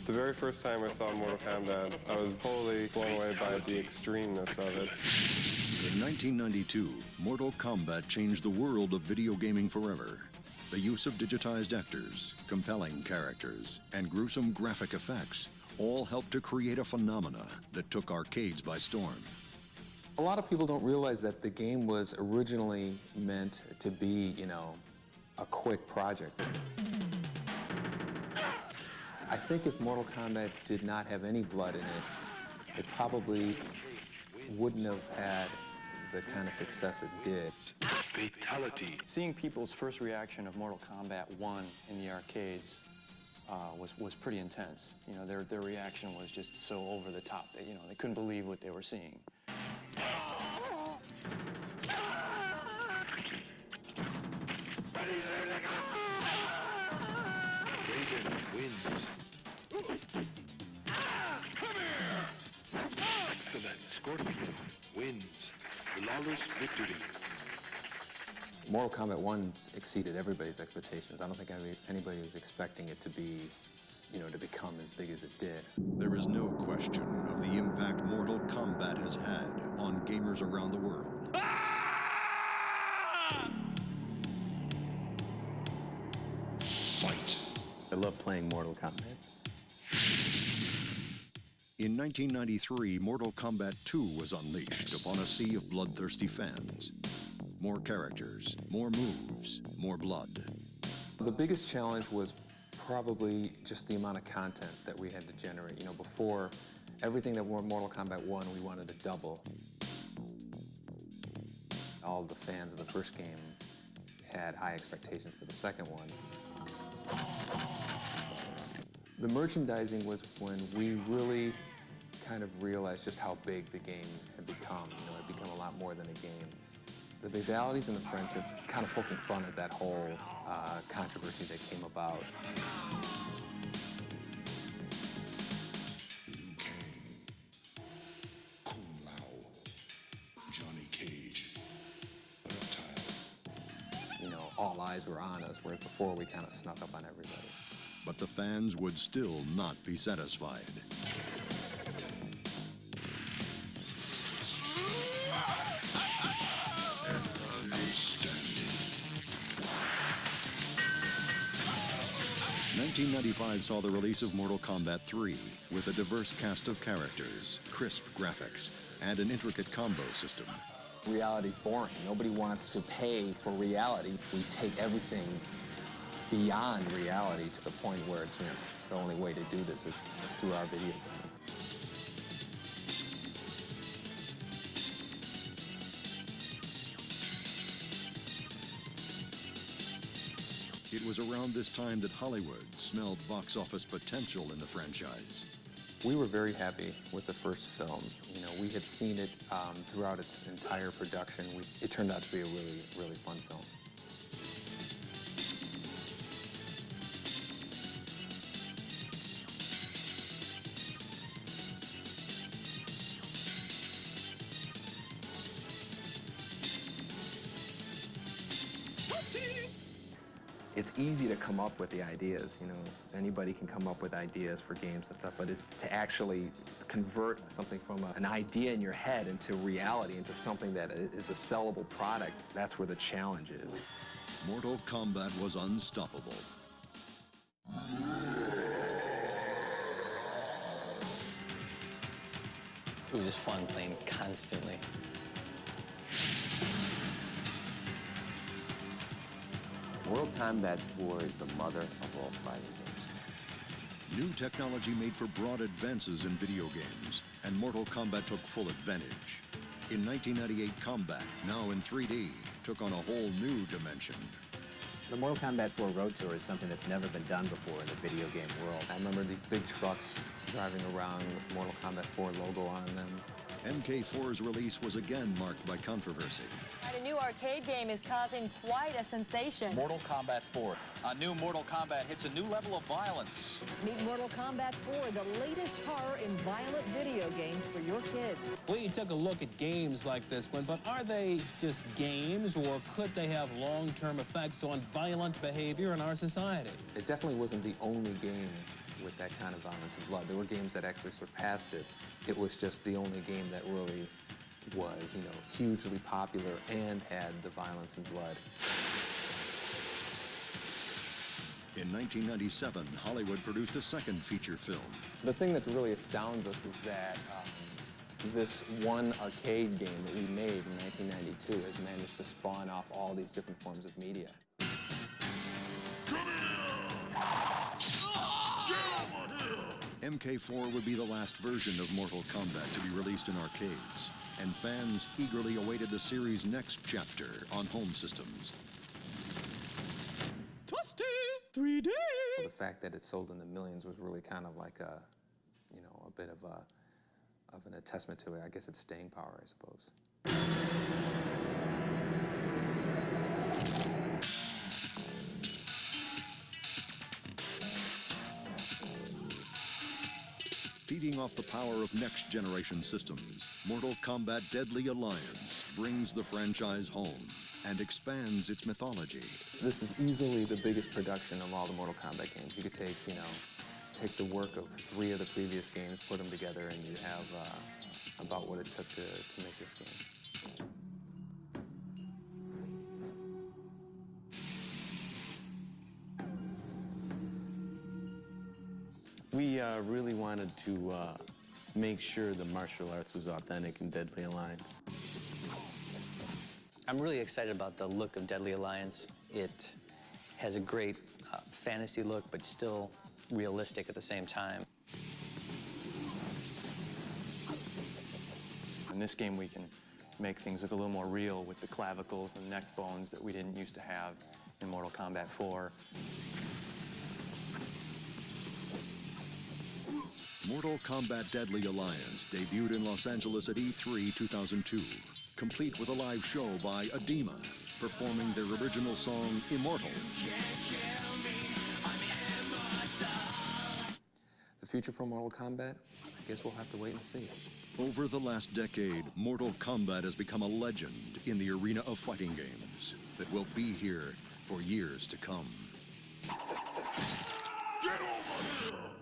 The very first time I saw Mortal Kombat, I was totally blown away by the extremeness of it. In 1992, Mortal Kombat changed the world of video gaming forever. The use of digitized actors, compelling characters, and gruesome graphic effects all helped to create a phenomena that took arcades by storm. A lot of people don't realize that the game was originally meant to be, a quick project. I think if Mortal Kombat did not have any blood in it, it probably wouldn't have had the kind of success it did. Fatality. Seeing people's first reaction of Mortal Kombat 1 in the arcades was pretty intense. Their reaction was just so over the top that, they couldn't believe what they were seeing. Raven wins. Come here! Excellent. Scorpion wins. Flawless victory. Mortal Kombat 1 exceeded everybody's expectations. I don't think anybody was expecting it to be, to become as big as it did. There is no question of the impact Mortal Kombat has had on gamers around the world. Fight! I love playing Mortal Kombat. In 1993, Mortal Kombat 2 was unleashed upon a sea of bloodthirsty fans. More characters, more moves, more blood. The biggest challenge was probably just the amount of content that we had to generate. Before, everything that were Mortal Kombat 1, we wanted to double. All the fans of the first game had high expectations for the second one. The merchandising was when we really kind of realized just how big the game had become. It had become a lot more than a game. The rivalities and the friendships kind of poking fun at that whole controversy that came about. Liu Kang, Kung Lao, Johnny Cage, Reptile. All eyes were on us, whereas before we kind of snuck up on everybody. But the fans would still not be satisfied. Outstanding. 1995 saw the release of Mortal Kombat 3 with a diverse cast of characters, crisp graphics, and an intricate combo system. Reality's boring. Nobody wants to pay for reality. We take everything beyond reality to the point where it's, the only way to do this is through our video game. It was around this time that Hollywood smelled box office potential in the franchise. We were very happy with the first film. We had seen it throughout its entire production. It turned out to be a really, really fun film. It's easy to come up with the ideas, Anybody can come up with ideas for games and stuff, but it's to actually convert something from an idea in your head into reality, into something that is a sellable product. That's where the challenge is. Mortal Kombat was unstoppable. It was just fun playing constantly. Mortal Kombat 4 is the mother of all fighting games. New technology made for broad advances in video games, and Mortal Kombat took full advantage. In 1998, Kombat, now in 3D, took on a whole new dimension. The Mortal Kombat 4 Road Tour is something that's never been done before in the video game world. I remember these big trucks driving around with Mortal Kombat 4 logo on them. MK4's release was again marked by controversy. A new arcade game is causing quite a sensation. Mortal Kombat 4. A new Mortal Kombat hits a new level of violence. Meet Mortal Kombat 4, the latest horror in violent video games for your kids. We took a look at games like this one, but are they just games, or could they have long-term effects on violent behavior in our society? It definitely wasn't the only game with that kind of violence and blood. There were games that actually surpassed it. It was just the only game that really was, you know, hugely popular and had the violence and blood. In 1997, Hollywood produced a second feature film. The thing that really astounds us is that this one arcade game that we made in 1992 has managed to spawn off all these different forms of media. MK4 would be the last version of Mortal Kombat to be released in arcades, and fans eagerly awaited the series' next chapter on home systems. Toasty 3D! The fact that it sold in the millions was really kind of like a, you know, a bit of an attestament to it. I guess its staying power, I suppose. Feeding off the power of next-generation systems, Mortal Kombat Deadly Alliance brings the franchise home and expands its mythology. This is easily the biggest production of all the Mortal Kombat games. You could take, you know, take the work of 3 of the previous games, put them together, and you have about what it took to make this game. We really wanted to make sure the martial arts was authentic in Deadly Alliance. I'm really excited about the look of Deadly Alliance. It has a great fantasy look, but still realistic at the same time. In this game, we can make things look a little more real with the clavicles and neck bones that we didn't used to have in Mortal Kombat 4. Mortal Kombat Deadly Alliance debuted in Los Angeles at E3 2002, complete with a live show by Edema, performing their original song, Immortal. The future for Mortal Kombat? I guess we'll have to wait and see. Over the last decade, Mortal Kombat has become a legend in the arena of fighting games that will be here for years to come. Get over here!